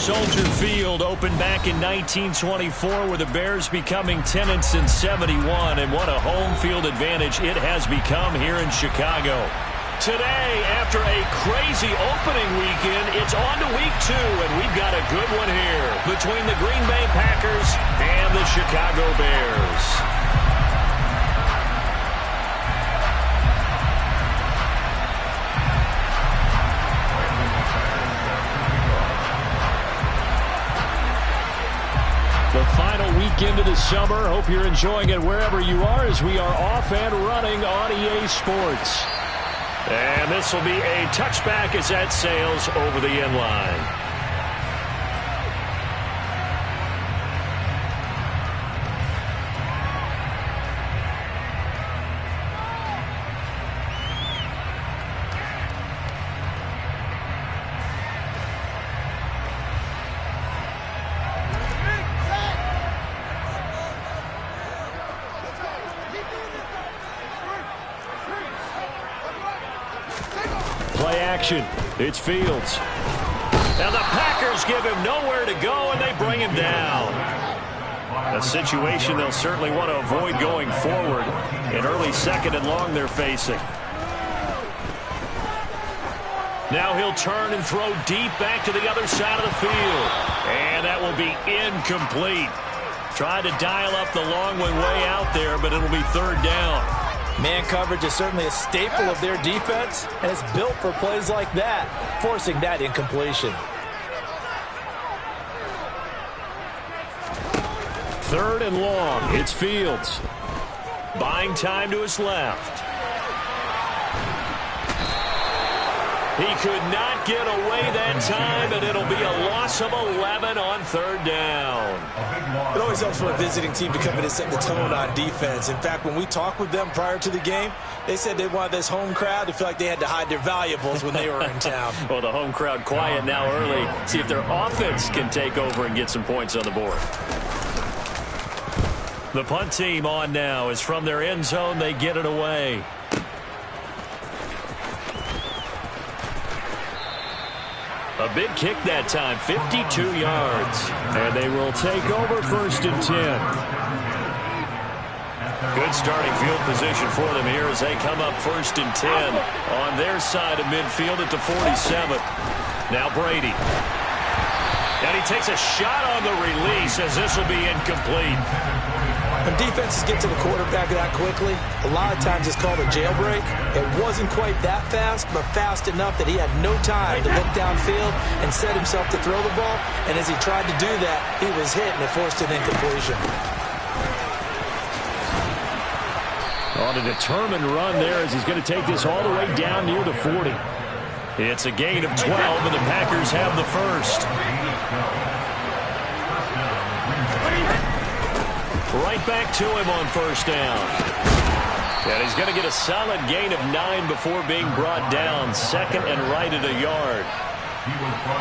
Soldier Field opened back in 1924 with the Bears becoming 10 since 71, and what a home field advantage it has become here in Chicago. Today, after a crazy opening weekend, it's on to week 2, and we've got a good one here between the Green Bay Packers and the Chicago Bears. The final weekend of the summer. Hope you're enjoying it wherever you are as we are off and running on EA Sports. And this will be a touchback as that sails over the end line. Play action. It's Fields. Now the Packers give him nowhere to go, and they bring him down. A situation they'll certainly want to avoid going forward. An early 2nd and long they're facing. Now he'll turn and throw deep back to the other side of the field. And that will be incomplete. Tried to dial up the long one way out there, but it'll be 3rd down. Man coverage is certainly a staple of their defense, and it's built for plays like that, forcing that incompletion. 3rd and long. It's Fields. Buying time to his left. He could not get away that time, and it'll be a loss of 11 on 3rd down. It always helps for a visiting team to come in and set the tone on defense. In fact, when we talked with them prior to the game, they said they wanted this home crowd to feel like they had to hide their valuables when they were in town. Well, the home crowd quiet now early. See if their offense can take over and get some points on the board. The punt team on now is from their end zone. They get it away. A big kick that time, 52 yards. And they will take over 1st and 10. Good starting field position for them here as they come up 1st and 10 on their side of midfield at the 47. Now Brady. And he takes a shot on the release as this will be incomplete. When defenses get to the quarterback that quickly, a lot of times it's called a jailbreak. It wasn't quite that fast, but fast enough that he had no time to look downfield and set himself to throw the ball. And as he tried to do that, he was hit and it forced an incompletion. On a determined run there as he's going to take this all the way down near the 40. It's a gain of 12, and the Packers have the first. Right back to him on 1st down. And he's going to get a solid gain of 9 before being brought down. 2nd and right at a yard.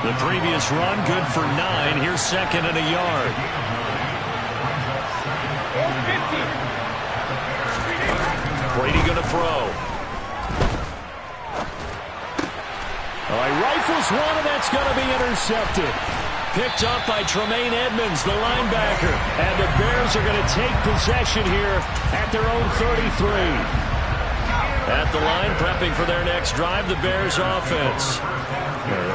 The previous run good for 9. Here's 2nd and a yard. Brady going to throw. All right, rifles one, and that's going to be intercepted. Picked up by Tremaine Edmonds, the linebacker. And the Bears are going to take possession here at their own 33. At the line, prepping for their next drive, the Bears offense.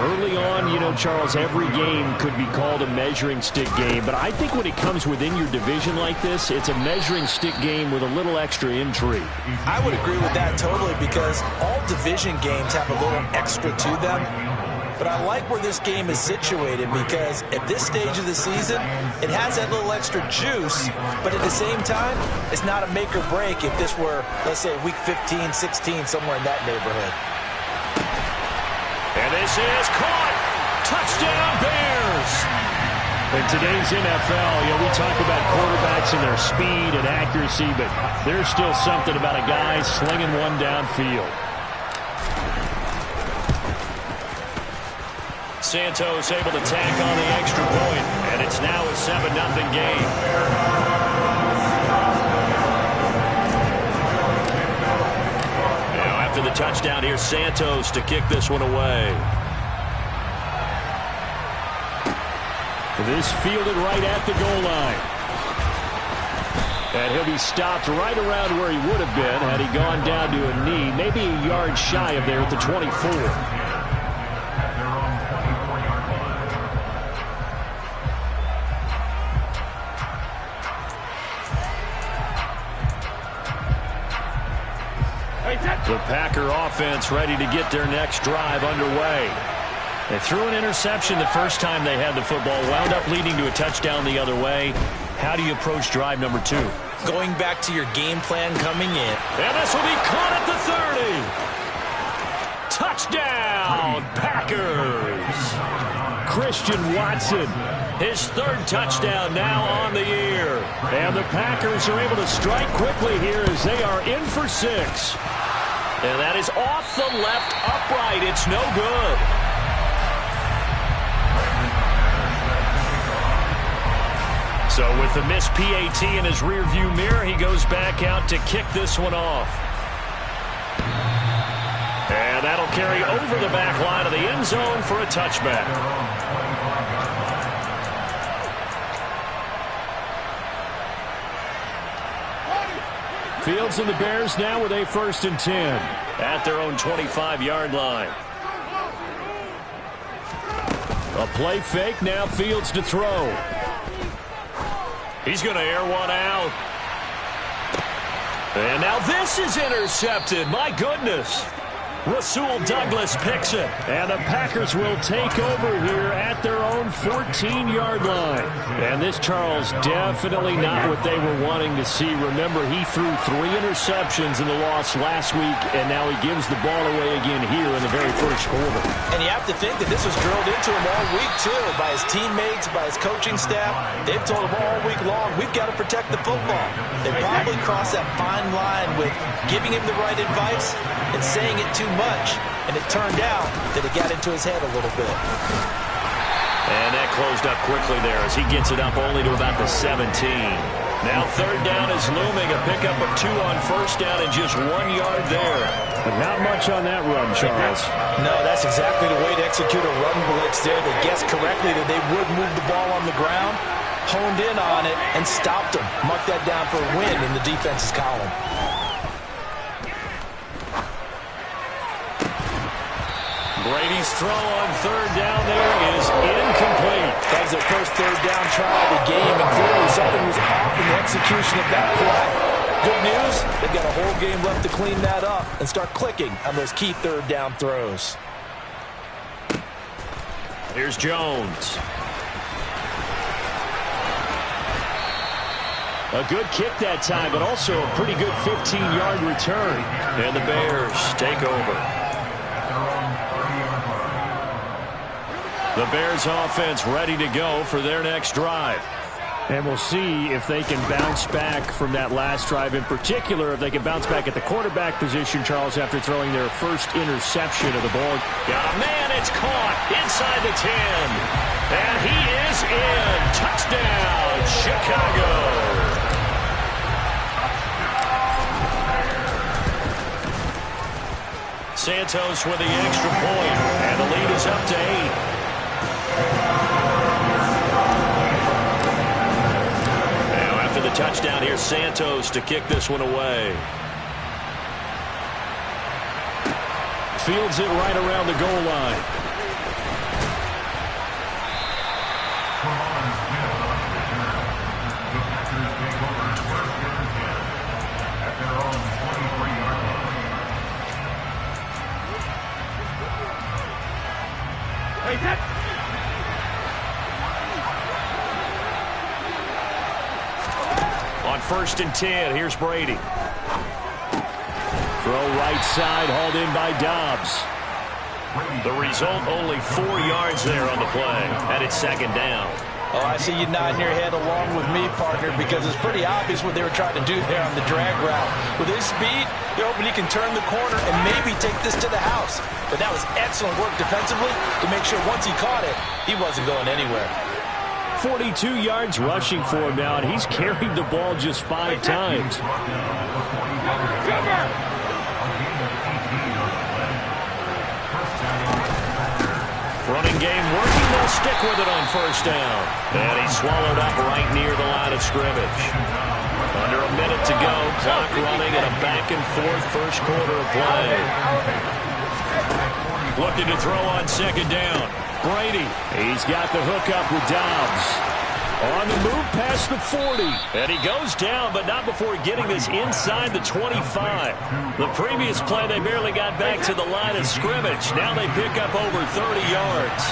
Early on, you know, Charles, every game could be called a measuring stick game. But I think when it comes within your division like this, it's a measuring stick game with a little extra intrigue. I would agree with that totally because all division games have a little extra to them. But I like where this game is situated because at this stage of the season, it has that little extra juice, but at the same time, it's not a make or break if this were, let's say, week 15, 16, somewhere in that neighborhood. And this is caught. Touchdown, Bears. In today's NFL, you know, we talk about quarterbacks and their speed and accuracy, but there's still something about a guy slinging one downfield. Santos able to tack on the extra point, and it's now a 7-0 game. Now after the touchdown, here's Santos to kick this one away. This fielded right at the goal line. And he'll be stopped right around where he would have been had he gone down to a knee, maybe a yard shy of there at the 24. The Packer offense ready to get their next drive underway. They threw an interception the first time they had the football, wound up leading to a touchdown the other way. How do you approach drive number 2? Going back to your game plan coming in. And this will be caught at the 30. Touchdown, Packers. Christian Watson, his 3rd touchdown now on the year. And the Packers are able to strike quickly here as they are in for 6. And that is off the left upright. It's no good. So with the missed PAT in his rearview mirror, he goes back out to kick this one off. And that'll carry over the back line of the end zone for a touchback. Fields and the Bears now with a 1st and 10 at their own 25-yard line. A play fake, now Fields to throw. He's going to air one out. And now this is intercepted. My goodness. Rasul Douglas picks it. And the Packers will take over here at their own 14-yard line. And this, Charles, definitely not what they were wanting to see. Remember, he threw 3 interceptions in the loss last week, and now he gives the ball away again here in the very first quarter. And you have to think that this was drilled into him all week, too, by his teammates, by his coaching staff. They've told him all week long, we've got to protect the football. They probably crossed that fine line with giving him the right advice and saying it too much, and it turned out that it got into his head a little bit. And that closed up quickly there as he gets it up only to about the 17. Now 3rd down is looming, a pickup of 2 on 1st down and just 1 yard there. But not much on that run, Charles. No, that's exactly the way to execute a run blitz there. They guessed correctly that they would move the ball on the ground, honed in on it, and stopped them. Mark that down for a win in the defense's column. Brady's throw on 3rd down there is incomplete. That was their first 3rd down try of the game, and clearly something was off in the execution of that play. Good news, they've got a whole game left to clean that up and start clicking on those key 3rd down throws. Here's Jones. A good kick that time, but also a pretty good 15-yard return. And the Bears take over. The Bears offense ready to go for their next drive. And we'll see if they can bounce back from that last drive, in particular, if they can bounce back at the quarterback position, Charles, after throwing their first interception of the ball. Got a man, it's caught inside the 10. And he is in. Touchdown, Chicago. Santos with the extra point, and the lead is up to 8. Now after the touchdown, here's Santos to kick this one away. Fields it right around the goal line. On 1st and 10, here's Brady. Throw right side, hauled in by Dobbs. The result, only 4 yards there on the play, and it's 2nd down. Oh, I see you nodding your head along with me, partner, because it's pretty obvious what they were trying to do there on the drag route. With his speed, you're hoping he can turn the corner and maybe take this to the house. But that was excellent work defensively to make sure once he caught it, he wasn't going anywhere. 42 yards rushing for him now, and he's carried the ball just 5 times. Running game working. They'll stick with it on first down. And he's swallowed up right near the line of scrimmage. Under a minute to go. Clock running and a back-and-forth first quarter of play. Looking to throw on second down. Brady. He's got the hook up with Dobbs. On the move past the 40. And he goes down, but not before getting this inside the 25. The previous play, they barely got back to the line of scrimmage. Now they pick up over 30 yards.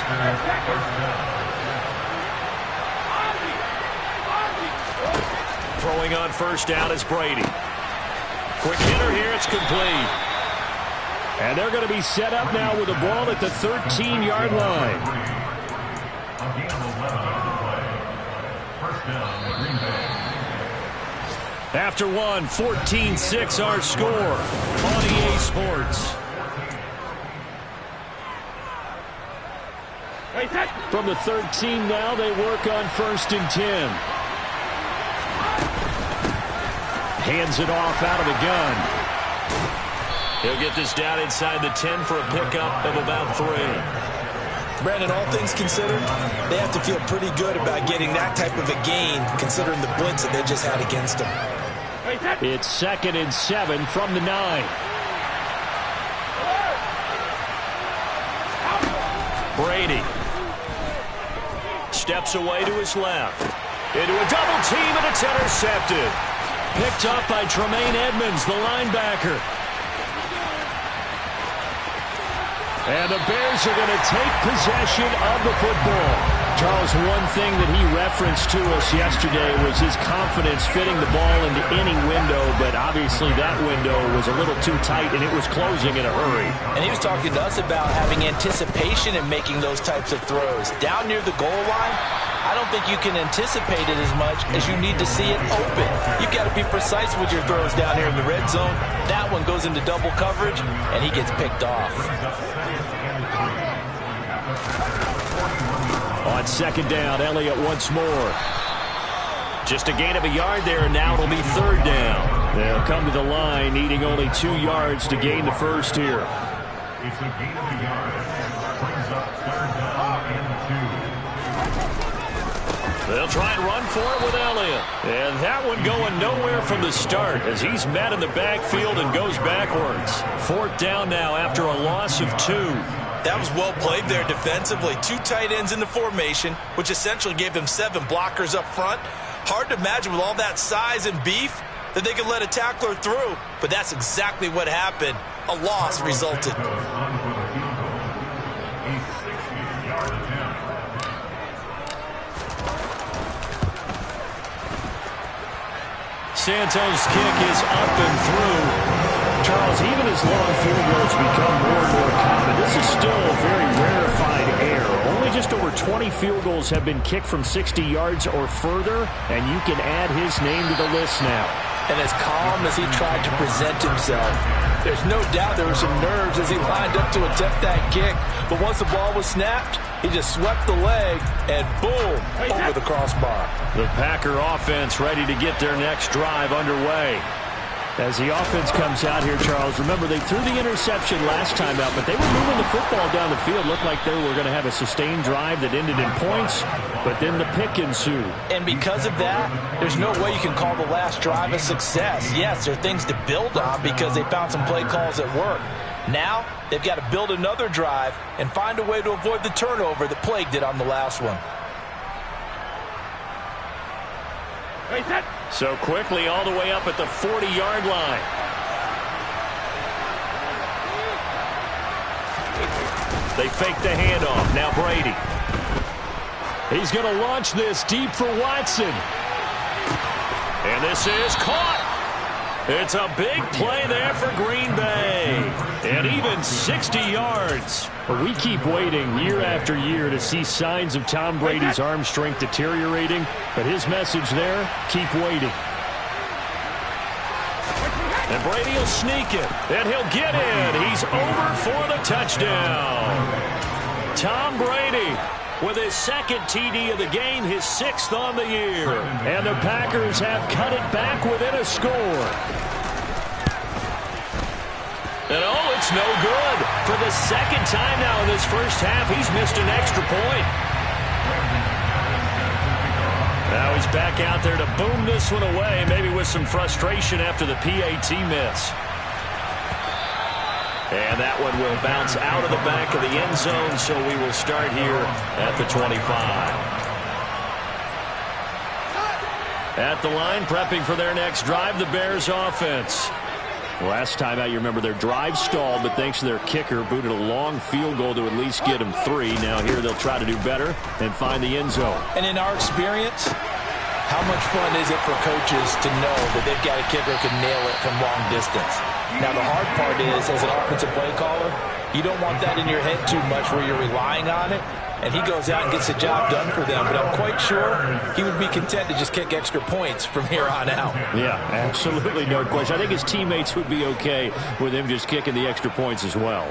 Throwing on first down is Brady. Quick hitter here. It's complete. And they're going to be set up now with the ball at the 13-yard line. After one, 14-6 our score on EA Sports. From the 13 now, they work on first and 10. Hands it off out of the gun. He'll get this down inside the 10 for a pickup of about 3. Brandon, all things considered, they have to feel pretty good about getting that type of a gain, considering the blitz that they just had against them. It's 2nd and 7 from the 9. Brady steps away to his left. Into a double team, and it's intercepted. Picked up by Tremaine Edmonds, the linebacker. And the Bears are going to take possession of the football. Charles, one thing that he referenced to us yesterday was his confidence fitting the ball into any window, but obviously that window was a little too tight, and it was closing in a hurry. And he was talking to us about having anticipation in making those types of throws. Down near the goal line, I don't think you can anticipate it as much as you need to see it open. You've got to be precise with your throws down here in the red zone. That one goes into double coverage, and he gets picked off. On second down, Elliott once more. Just a gain of a yard there, and now it'll be 3rd down. They'll come to the line, needing only 2 yards to gain the first here. It's a gain of a yard. Brings up 3rd down and 2. They'll try and run for it with Elliott. And that one going nowhere from the start as he's met in the backfield and goes backwards. 4th down now after a loss of 2. That was well played there defensively. 2 tight ends in the formation, which essentially gave them 7 blockers up front. Hard to imagine with all that size and beef that they could let a tackler through, but that's exactly what happened. A loss resulted. Santos' kick is up and through. Charles, even as long field goals become more and more common, this is still a very rarefied air. Only just over 20 field goals have been kicked from 60 yards or further, and you can add his name to the list now. And as calm as he tried to present himself, there's no doubt there were some nerves as he lined up to attempt that kick. But once the ball was snapped, he just swept the leg, and boom, over the crossbar. The Packer offense ready to get their next drive underway. As the offense comes out here, Charles, remember they threw the interception last time out, but they were moving the football down the field. Looked like they were going to have a sustained drive that ended in points, but then the pick ensued. And because of that, there's no way you can call the last drive a success. Yes, there are things to build on because they found some play calls that work. Now, they've got to build another drive and find a way to avoid the turnover that plagued it on the last one. So quickly all the way up at the 40-yard line. They fake the handoff. Now Brady. He's going to launch this deep for Watson. And this is caught. It's a big play there for Green Bay. And even 60 yards. But we keep waiting year after year to see signs of Tom Brady's arm strength deteriorating. But his message there, keep waiting. And Brady will sneak it. And he'll get in. He's over for the touchdown. Tom Brady with his 2nd TD of the game, his 6th on the year. And the Packers have cut it back within a score. And oh, it's no good. For the second time now in this first half, he's missed an extra point. Now he's back out there to boom this one away, maybe with some frustration after the PAT miss. And that one will bounce out of the back of the end zone, so we will start here at the 25. At the line, prepping for their next drive, the Bears offense. Last time out, you remember their drive stalled, but thanks to their kicker, booted a long field goal to at least get them 3. Now here they'll try to do better and find the end zone. And in our experience, how much fun is it for coaches to know that they've got a kicker who can nail it from long distance? Now the hard part is, as an offensive play caller, you don't want that in your head too much where you're relying on it. And he goes out and gets the job done for them. But I'm quite sure he would be content to just kick extra points from here on out. Yeah, absolutely no question. I think his teammates would be okay with him just kicking the extra points as well.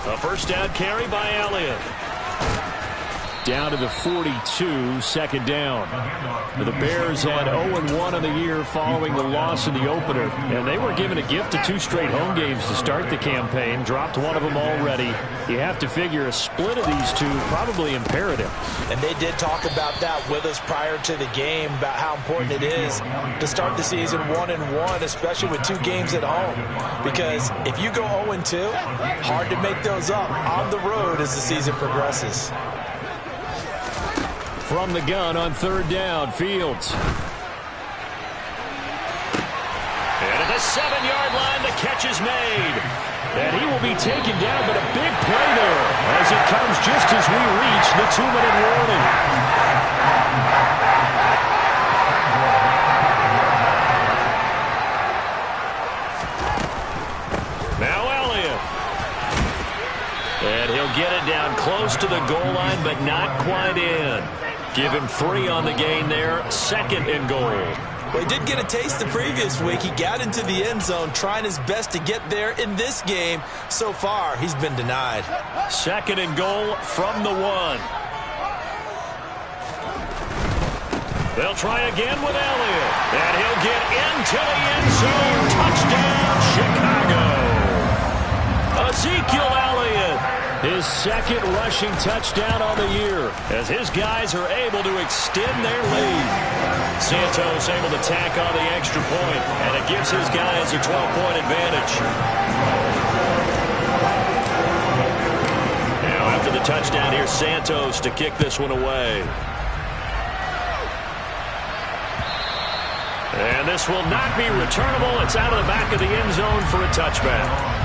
A first down carry by Elliott. Down to the 42, second down. The Bears had 0-1 on the year following the loss in the opener, and they were given a gift of 2 straight home games to start the campaign. Dropped one of them already. You have to figure a split of these two probably imperative. And they did talk about that with us prior to the game, about how important it is to start the season 1-1, especially with 2 games at home. Because if you go 0-2, hard to make those up on the road as the season progresses. From the gun on third down, Fields. And at the 7-yard line, the catch is made. And he will be taken down, but a big play there as it comes just as we reach the 2-minute warning. Now Elliott. And he'll get it down close to the goal line, but not quite in. Give him 3 on the gain there, 2nd and goal. Well, he did get a taste the previous week. He got into the end zone, trying his best to get there in this game. So far, he's been denied. 2nd and goal from the 1. They'll try again with Elliott. And he'll get into the end zone. Touchdown, Chicago. Ezekiel Elliott. His 2nd rushing touchdown on the year as his guys are able to extend their lead. Santos able to tack on the extra point, and it gives his guys a 12-point advantage. Now after the touchdown, here's Santos to kick this one away. And this will not be returnable. It's out of the back of the end zone for a touchback.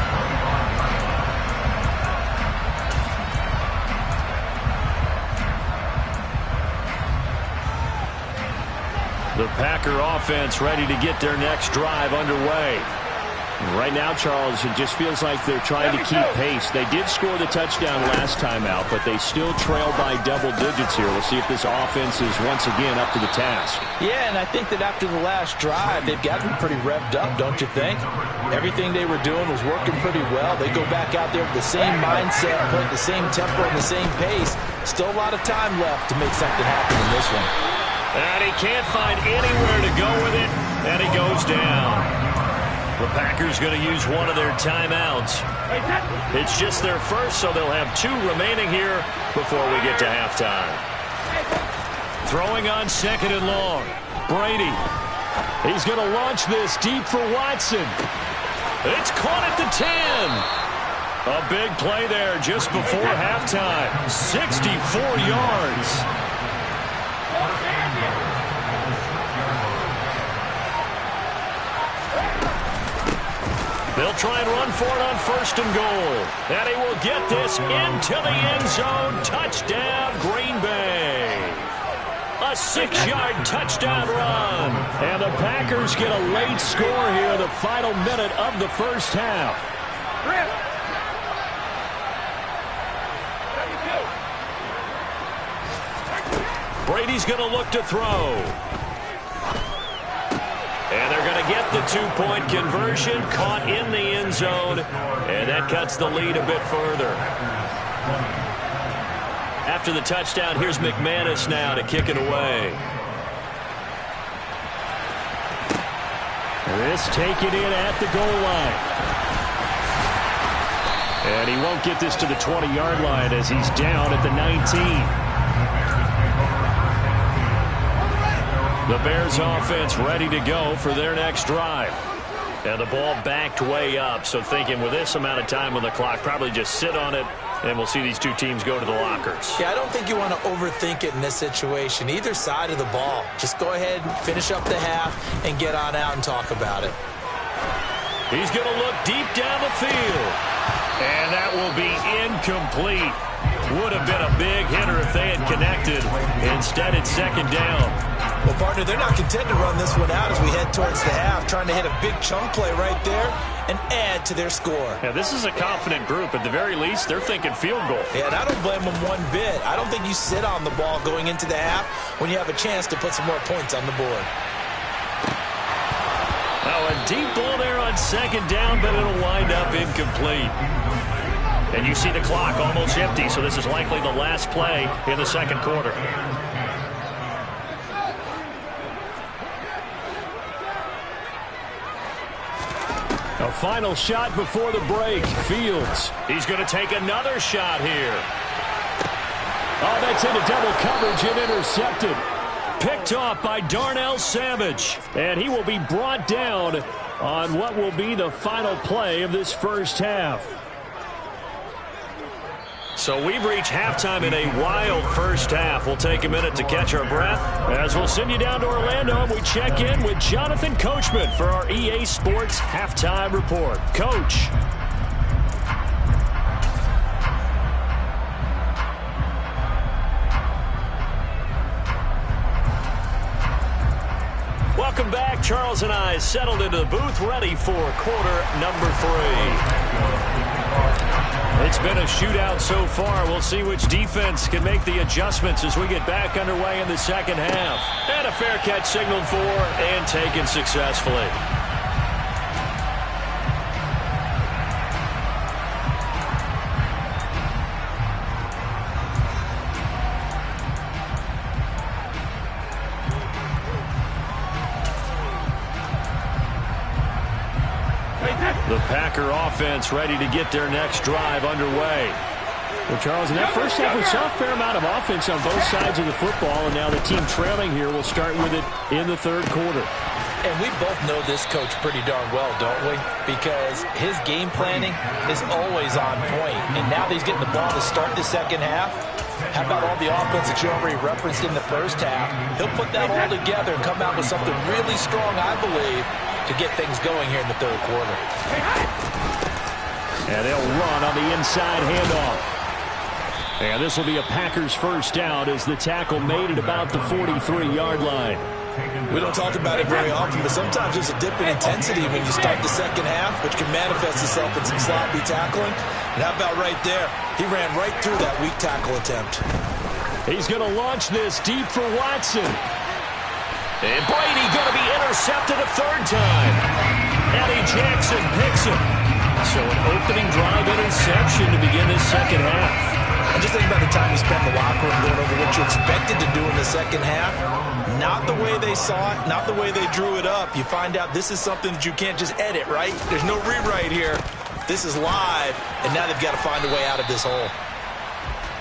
The Packer offense ready to get their next drive underway. Right now, Charles, it just feels like they're trying to keep pace. They did score the touchdown last time out, but they still trail by double digits here. We'll see if this offense is once again up to the task. Yeah, and I think that after the last drive, they've gotten pretty revved up, don't you think? Everything they were doing was working pretty well. They go back out there with the same mindset, put the same tempo and the same pace. Still a lot of time left to make something happen in this one. And he can't find anywhere to go with it, and he goes down. The Packers going to use one of their timeouts. It's just their first, so they'll have 2 remaining here before we get to halftime. Throwing on 2nd and long. Brady. He's going to launch this deep for Watson. It's caught at the 10. A big play there just before halftime. 64 yards. They'll try and run for it on 1st and goal. And he will get this into the end zone. Touchdown, Green Bay. A 6-yard touchdown run. And the Packers get a late score here, the final minute of the first half. Brady's going to look to throw. And they're going to get the 2-point conversion, caught in the end zone, and that cuts the lead a bit further. After the touchdown, here's McManus now to kick it away. This taken in at the goal line. And he won't get this to the 20-yard line as he's down at the 19. The Bears offense ready to go for their next drive. And the ball backed way up, so thinking with this amount of time on the clock, probably just sit on it, and we'll see these two teams go to the lockers. Yeah, I don't think you want to overthink it in this situation. Either side of the ball. Just go ahead and finish up the half and get on out and talk about it. He's going to look deep down the field. And that will be incomplete. Would have been a big hitter if they had connected. Instead, it's second down. Well, partner, they're not content to run this one out as we head towards the half, trying to hit a big chunk play right there and add to their score. Yeah, this is a confident group. At the very least, they're thinking field goal. Yeah, and I don't blame them one bit. I don't think you sit on the ball going into the half when you have a chance to put some more points on the board. Oh, a deep ball there on second down, but it'll wind up incomplete. And you see the clock almost empty, so this is likely the last play in the second quarter. A final shot before the break. Fields. He's going to take another shot here. Oh, that's into double coverage and intercepted. Picked off by Darnell Savage. And he will be brought down on what will be the final play of this first half. So we've reached halftime in a wild first half. We'll take a minute to catch our breath as we'll send you down to Orlando and we check in with Jonathan Coachman for our EA Sports Halftime Report. Coach. Welcome back. Charles and I settled into the booth ready for quarter number 3. It's been a shootout so far. We'll see which defense can make the adjustments as we get back underway in the second half. And a fair catch signaled for and taken successfully. The Packer offense ready to get their next drive underway. Well, Charles, in that first half, we saw a fair amount of offense on both sides of the football, and now the team trailing here will start with it in the third quarter. And we both know this coach pretty darn well, don't we? Because his game planning is always on point. And now that he's getting the ball to start the second half, how about all the offense that you already referenced in the first half? He'll put that all together and come out with something really strong, I believe, to get things going here in the third quarter. And they'll run on the inside handoff. And this will be a Packers first down as the tackle made at about the 43-yard line. We don't talk about it very often, but sometimes there's a dip in intensity when you start the second half, which can manifest itself in some sloppy tackling. And how about right there? He ran right through that weak tackle attempt. He's going to launch this deep for Watson. And Brady going to be intercepted a third time. Eddie Jackson picks him. So an opening drive interception to begin this second half. And just think about the time you spent in the locker room going over what you expected to do in the second half. Not the way they saw it, not the way they drew it up. You find out this is something that you can't just edit, right? There's no rewrite here. This is live, and now they've got to find a way out of this hole.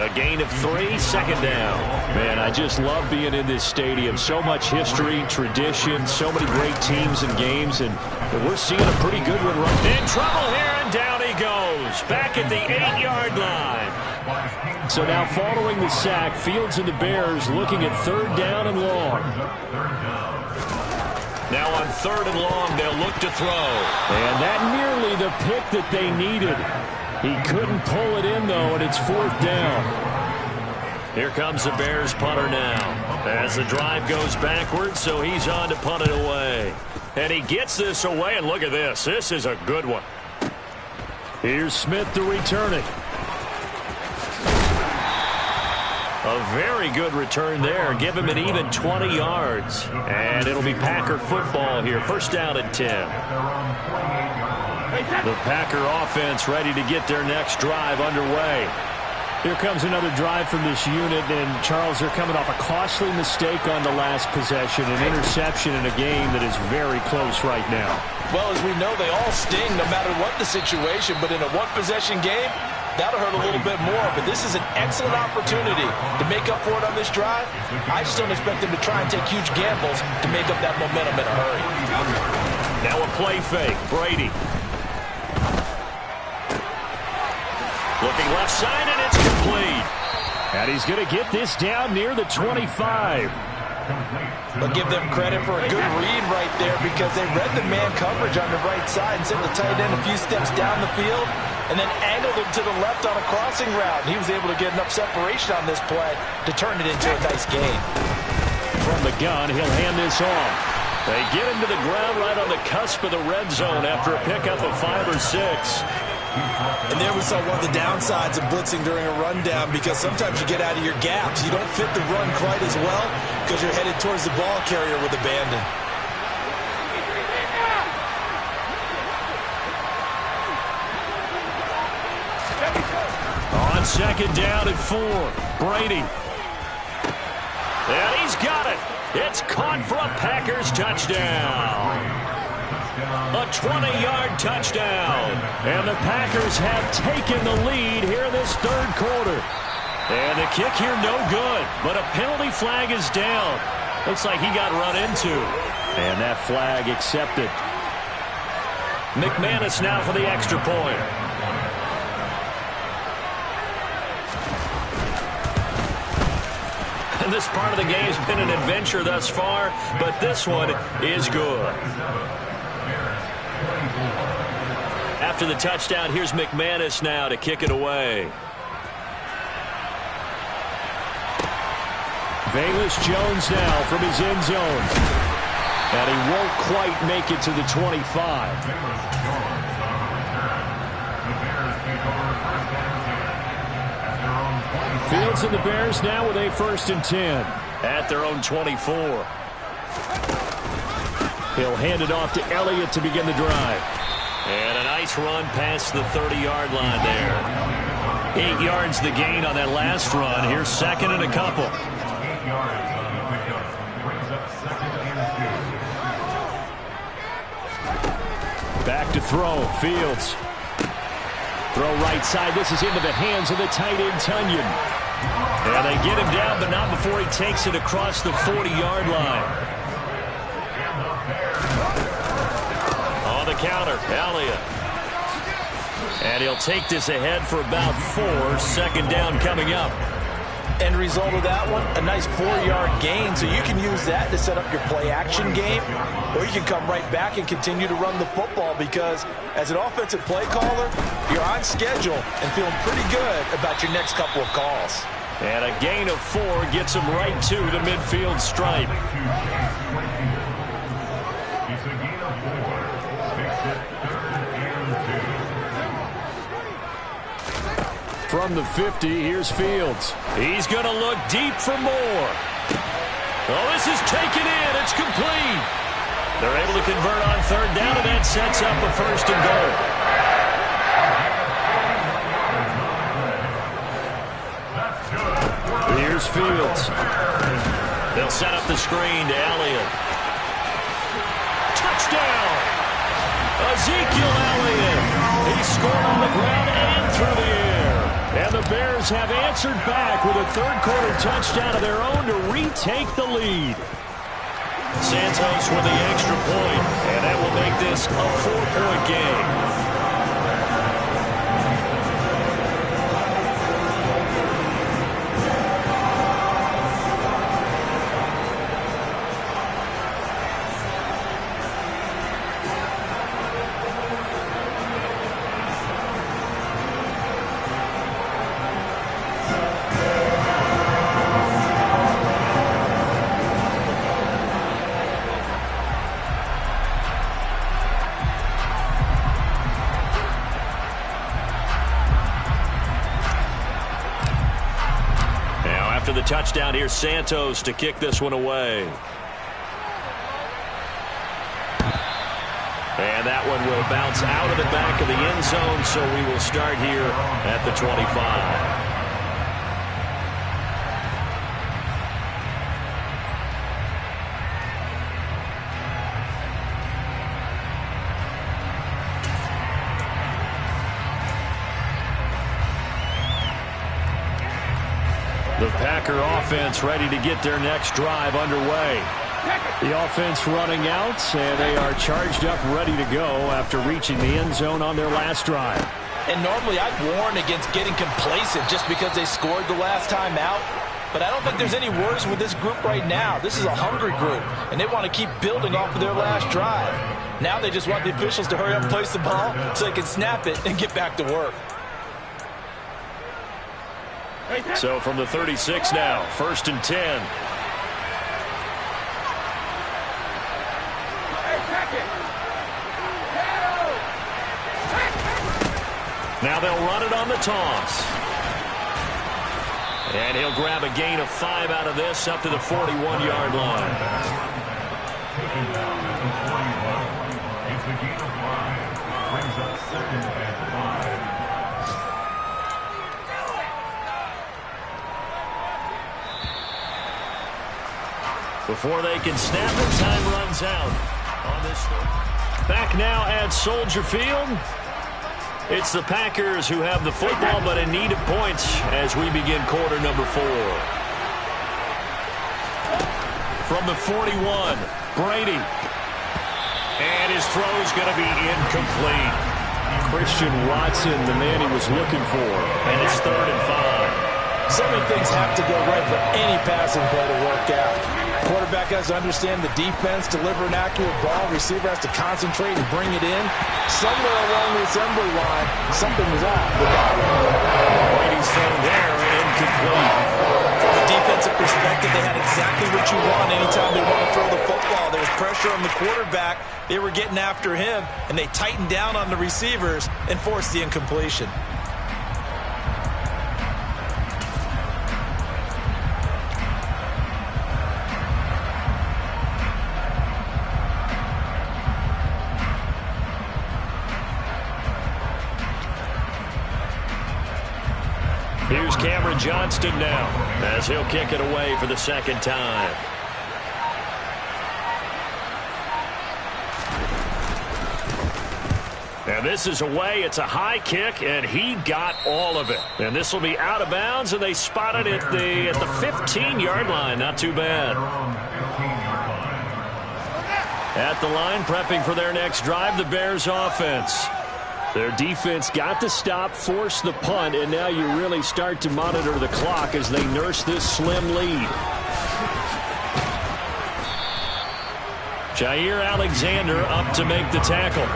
A gain of 3, second down. Man, I just love being in this stadium. So much history, tradition, so many great teams and games, and we're seeing a pretty good one right now. In trouble here, and down he goes. Back at the 8-yard line. So now following the sack, Fields and the Bears looking at third down and long. Now on third and long, they'll look to throw. And that nearly the pick that they needed. He couldn't pull it in, though, and it's fourth down. Here comes the Bears punter now. As the drive goes backwards, so he's on to punt it away. And he gets this away, and look at this. This is a good one. Here's Smith to return it. A very good return there. Give him an even 20 yards. And it'll be Packer football here. First down and 10. The Packer offense ready to get their next drive underway. Here comes another drive from this unit, and Charles, they're coming off a costly mistake on the last possession, an interception in a game that is very close right now. Well, as we know, they all sting no matter what the situation, but in a one-possession game, that'll hurt a little bit more. But this is an excellent opportunity to make up for it on this drive. I just don't expect them to try and take huge gambles to make up that momentum in a hurry. Now a play fake, Brady. Looking left side, and it's complete. And he's going to get this down near the 25. But give them credit for a good read right there because they read the man coverage on the right side and sent the tight end a few steps down the field and then angled him to the left on a crossing route. He was able to get enough separation on this play to turn it into a nice gain. From the gun, he'll hand this off. They get him to the ground right on the cusp of the red zone after a pickup of 5 or 6. And there we saw one of the downsides of blitzing during a rundown because sometimes you get out of your gaps. You don't fit the run quite as well because you're headed towards the ball carrier with abandon. On second down at 4, Brady. And he's got it. It's caught for a Packers touchdown. A 20-yard touchdown. And the Packers have taken the lead here in this third quarter. And the kick here no good. But a penalty flag is down. Looks like he got run into. And that flag accepted. McManus now for the extra point. And this part of the game has been an adventure thus far, but this one is good. After the touchdown, here's McManus now to kick it away. Velus Jones now from his end zone. And he won't quite make it to the 25. Fields and the Bears now with a 1st and 10 at their own 24. He'll hand it off to Elliott to begin the drive. And a nice run past the 30-yard line there. 8 yards the gain on that last run. Here's second and a couple. 8 yards on the pickup. Brings up 2nd and 2. Back to throw. Fields. Throw right side. This is into the hands of the tight end, Tunyon. And they get him down, but not before he takes it across the 40-yard line. On the counter, Elliott. And he'll take this ahead for about 4. 2nd down coming up. End result of that one, a nice 4-yard gain. So you can use that to set up your play-action game, or you can come right back and continue to run the football because as an offensive play caller, you're on schedule and feeling pretty good about your next couple of calls. And a gain of 4 gets him right to the midfield stripe. It's a gain of 4. Makes it 3rd and 2. From the 50, here's Fields. He's going to look deep for more. Oh, this is taken in. It's complete. They're able to convert on 3rd down, and that sets up a 1st and goal. Here's Fields. They'll set up the screen to Elliott. Touchdown! Ezekiel Elliott. He scored on the ground and through the air. And the Bears have answered back with a 3rd quarter touchdown of their own to retake the lead. Santos with the extra point, and that will make this a 4-point game. The touchdown here, Santos to kick this one away. And that one will bounce out of the back of the end zone, so we will start here at the 25. The Packer offense ready to get their next drive underway. The offense running out, and they are charged up, ready to go after reaching the end zone on their last drive. And normally I'd warn against getting complacent just because they scored the last time out. But I don't think there's any worries with this group right now. This is a hungry group, and they want to keep building off of their last drive. Now they just want the officials to hurry up and place the ball so they can snap it and get back to work. So from the 36 now, 1st and 10. Now they'll run it on the toss. And he'll grab a gain of 5 out of this up to the 41-yard line. Taking down at the 41. It's a gain of 5. Brings up 2nd and 5. Before they can snap it, time runs out on this third. Back now at Soldier Field. It's the Packers who have the football, but in need of points as we begin quarter number 4. From the 41, Brady. And his throw's going to be incomplete. Christian Watson, the man he was looking for. And it's 3rd and 5. So many things have to go right for any passing play to work out. Quarterback has to understand the defense, deliver an accurate ball. Receiver has to concentrate and bring it in. Somewhere along the assembly line, something was off with that one. Brady's throw there and incomplete. From a defensive perspective, they had exactly what you want anytime they want to throw the football. There was pressure on the quarterback. They were getting after him, and they tightened down on the receivers and forced the incompletion. Here's Cameron Johnston now as he'll kick it away for the 2nd time. And this is away. It's a high kick, and he got all of it. And this will be out of bounds, and they spotted it at the 15-yard line. Not too bad. At the line, prepping for their next drive, the Bears offense. Their defense got the stop, forced the punt, and now you really start to monitor the clock as they nurse this slim lead. Jair Alexander up to make the tackle.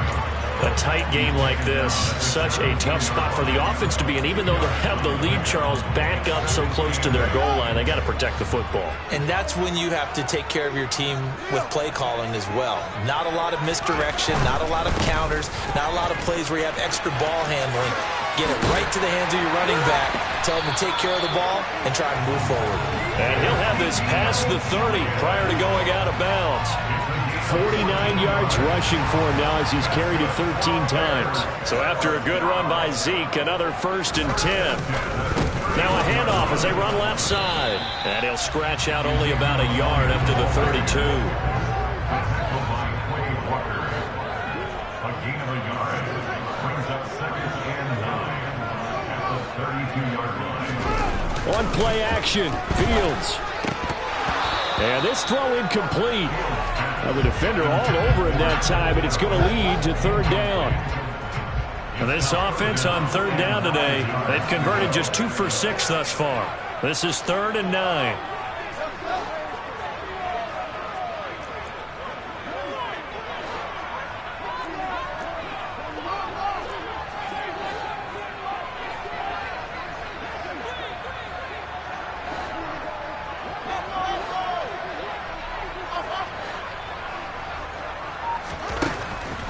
A tight game like this, such a tough spot for the offense to be in. Even though they have the lead, Charles, back up so close to their goal line, they got to protect the football. And that's when you have to take care of your team with play calling as well. Not a lot of misdirection, not a lot of counters, not a lot of plays where you have extra ball handling. Get it right to the hands of your running back, tell him to take care of the ball, and try and move forward. And he'll have this past the 30 prior to going out of bounds. 49 yards rushing for him now as he's carried it 13 times. So after a good run by Zeke, another 1st and 10. Now a handoff as they run left side. And he'll scratch out only about a yard up to the 32. A gain of a yard. Brings up 2nd and 9 at the 32-yard line. On play action, Fields. And this throw incomplete. Now the defender all over him that time, and it's going to lead to 3rd down. And this offense on 3rd down today, they've converted just 2 for 6 thus far. This is 3rd and 9.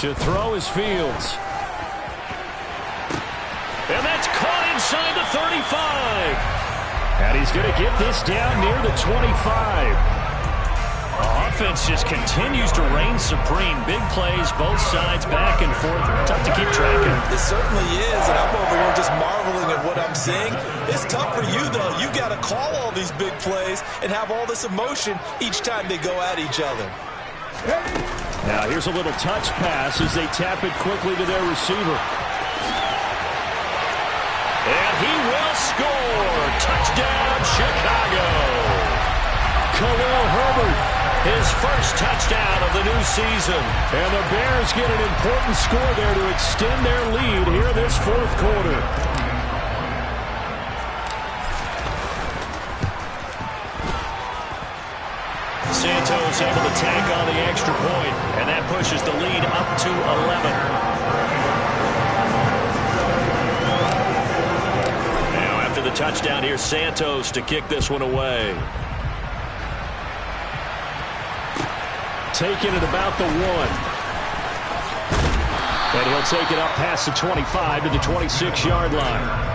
To throw is Fields. And that's caught inside the 35. And he's going to get this down near the 25. Offense just continues to reign supreme. Big plays, both sides, back and forth. Tough to keep track of. It certainly is, and I'm over here just marveling at what I'm seeing. It's tough for you, though. You got to call all these big plays and have all this emotion each time they go at each other. Now here's a little touch pass as they tap it quickly to their receiver. And he will score. Touchdown, Chicago. Khalil Herbert, his first touchdown of the new season. And the Bears get an important score there to extend their lead here this fourth quarter. Santos able to tack on the extra point, and that pushes the lead up to 11. Now after the touchdown, here's Santos to kick this one away. Taking it about the 1. And he'll take it up past the 25 to the 26-yard line.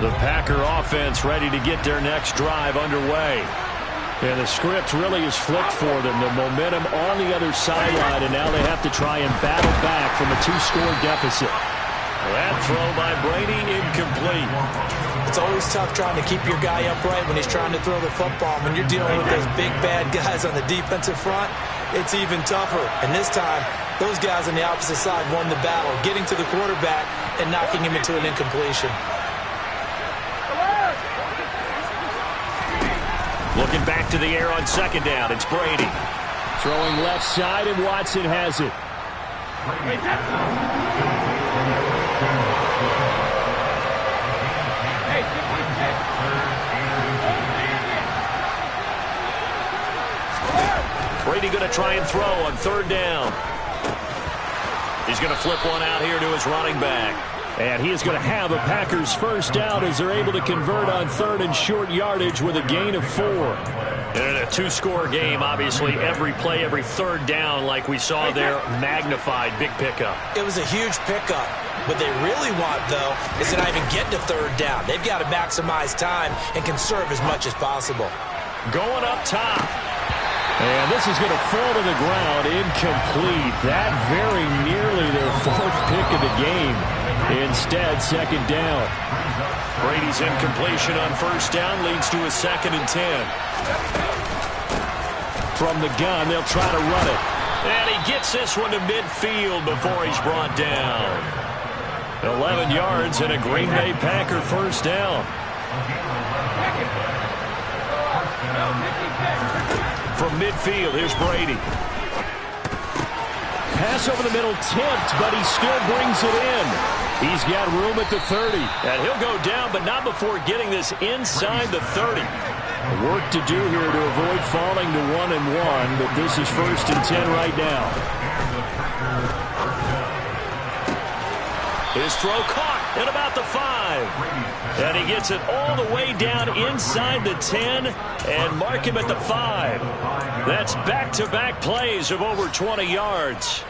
The Packer offense ready to get their next drive underway. And the script really is flipped for them. The momentum on the other sideline, and now they have to try and battle back from a 2-score deficit. That throw by Brady incomplete. It's always tough trying to keep your guy upright when he's trying to throw the football. When you're dealing with those big, bad guys on the defensive front, it's even tougher. And this time, those guys on the opposite side won the battle, getting to the quarterback and knocking him into an incompletion. Looking back to the air on second down, it's Brady. Throwing left side, and Watson has it. Brady going to try and throw on third down. He's going to flip one out here to his running back. And he is going to have a Packers first down as they're able to convert on third and short yardage with a gain of 4. And in a 2-score game, obviously, every play, every third down, like we saw there, magnified. Big pickup. It was a huge pickup. What they really want, though, is to not even get to third down. They've got to maximize time and conserve as much as possible. Going up top. And this is going to fall to the ground, incomplete. That very nearly their 4th pick of the game. Instead, second down. Brady's incompletion on first down leads to a 2nd and 10. From the gun, they'll try to run it. And he gets this one to midfield before he's brought down. 11 yards and a Green Bay Packer first down. From midfield, here's Brady. Pass over the middle tipped, but he still brings it in. He's got room at the 30. And he'll go down, but not before getting this inside the 30. Work to do here to avoid falling to 1-1, but this is 1st and 10 right now. His throw caught at about the 5. And he gets it all the way down inside the 10 and mark him at the 5. That's back-to-back plays of over 20 yards.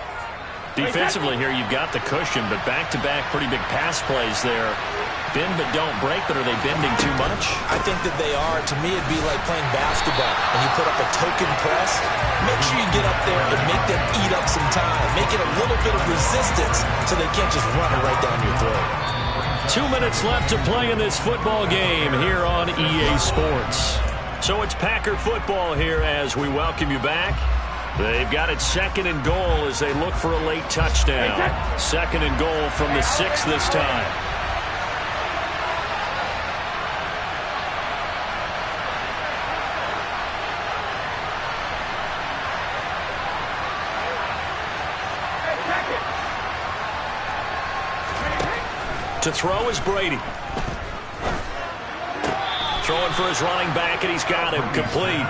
Defensively here, you've got the cushion, but back-to-back pretty big pass plays there. Bend but don't break, but are they bending too much? I think that they are. To me, it'd be like playing basketball. When you put up a token press, make sure you get up there and make them eat up some time. Make it a little bit of resistance so they can't just run it right down your throat. 2 minutes left to play in this football game here on EA Sports. So it's Packer football here as we welcome you back. They've got it 2nd and goal as they look for a late touchdown. 2nd and goal from the 6 this time. To throw is Brady. Throwing for his running back, and he's got him complete.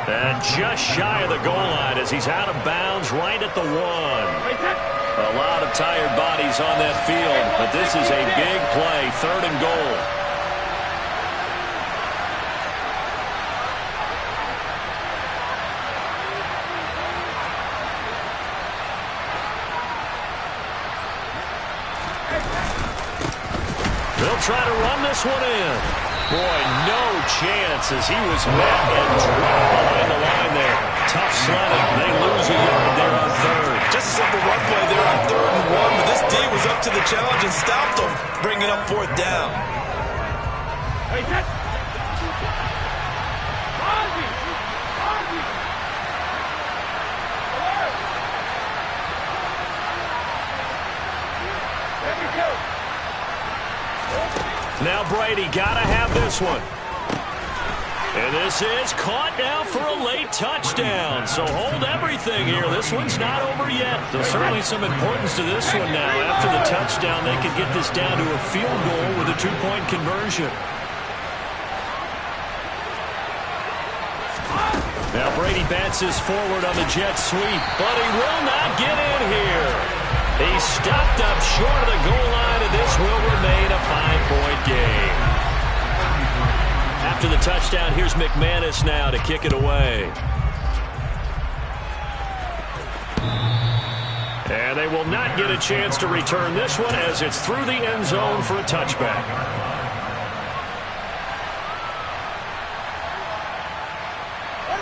And just shy of the goal line as he's out of bounds right at the 1. A lot of tired bodies on that field, but this is a big play, 3rd and goal. They'll try to run this one in. Boy, no chance as he was met and dropped behind the line there. Tough sledding. They lose a yard there on 3rd. Just a simple run play there on 3rd and 1, but this D was up to the challenge and stopped them, bringing up 4th down. Now Brady got to have this one. And this is caught now for a late touchdown. So hold everything here. This one's not over yet. There's certainly some importance to this one now. After the touchdown, they could get this down to a field goal with a 2-point conversion. Now Brady bats this forward on the jet sweep, but he will not get in here. He stopped up short of the goal line, and this will remain a 5-point game. After the touchdown, here's McManus now to kick it away. And they will not get a chance to return this one as it's through the end zone for a touchback.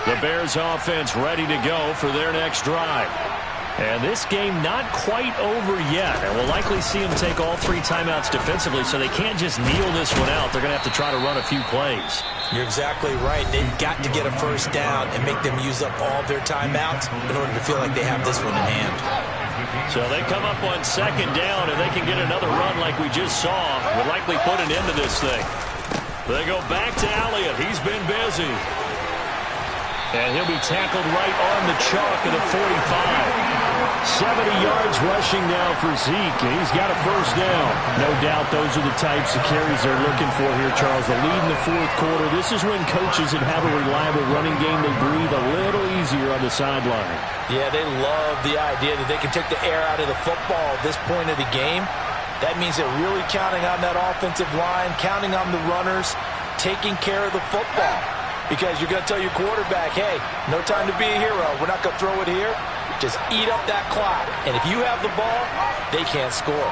The Bears offense ready to go for their next drive. And this game not quite over yet. And we'll likely see them take all 3 timeouts defensively, so they can't just kneel this one out. They're going to have to try to run a few plays. You're exactly right. They've got to get a first down and make them use up all their timeouts in order to feel like they have this one in hand. So they come up on 2nd down, and they can get another run like we just saw. Would likely put an end to this thing. They go back to Elliott. He's been busy. And he'll be tackled right on the chalk of the 45. 70 yards rushing now for Zeke, and he's got a first down. No doubt those are the types of carries they're looking for here, Charles. The lead in the 4th quarter. This is when coaches that have a reliable running game, they breathe a little easier on the sideline. Yeah, they love the idea that they can take the air out of the football at this point of the game. That means they're really counting on that offensive line, counting on the runners, taking care of the football. Because you're going to tell your quarterback, hey, no time to be a hero. We're not going to throw it here. Just eat up that clock. And if you have the ball, they can't score.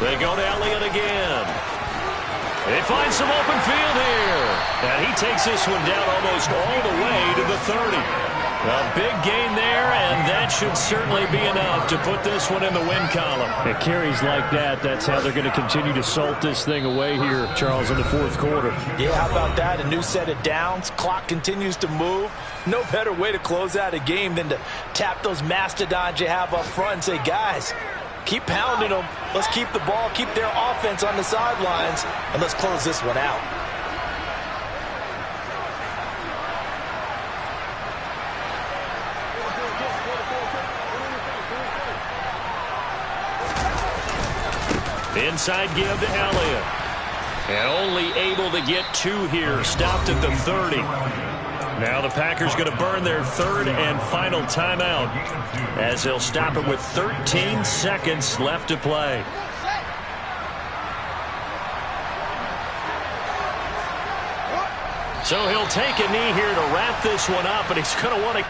They go to Elliott again. They find some open field here. And he takes this one down almost all the way to the 30. A big gain there, and that should certainly be enough to put this one in the win column. It carries like that. That's how they're going to continue to salt this thing away here, Charles, in the 4th quarter. Yeah, how about that? A new set of downs. Clock continues to move. No better way to close out a game than to tap those mastodons you have up front and say, guys, keep pounding them. Let's keep the ball, keep their offense on the sidelines, and let's close this one out. Inside give to Elliott. And only able to get 2 here. Stopped at the 30. Now the Packers going to burn their 3rd and final timeout as they'll stop it with 13 seconds left to play. So he'll take a knee here to wrap this one up, and he's going to want to...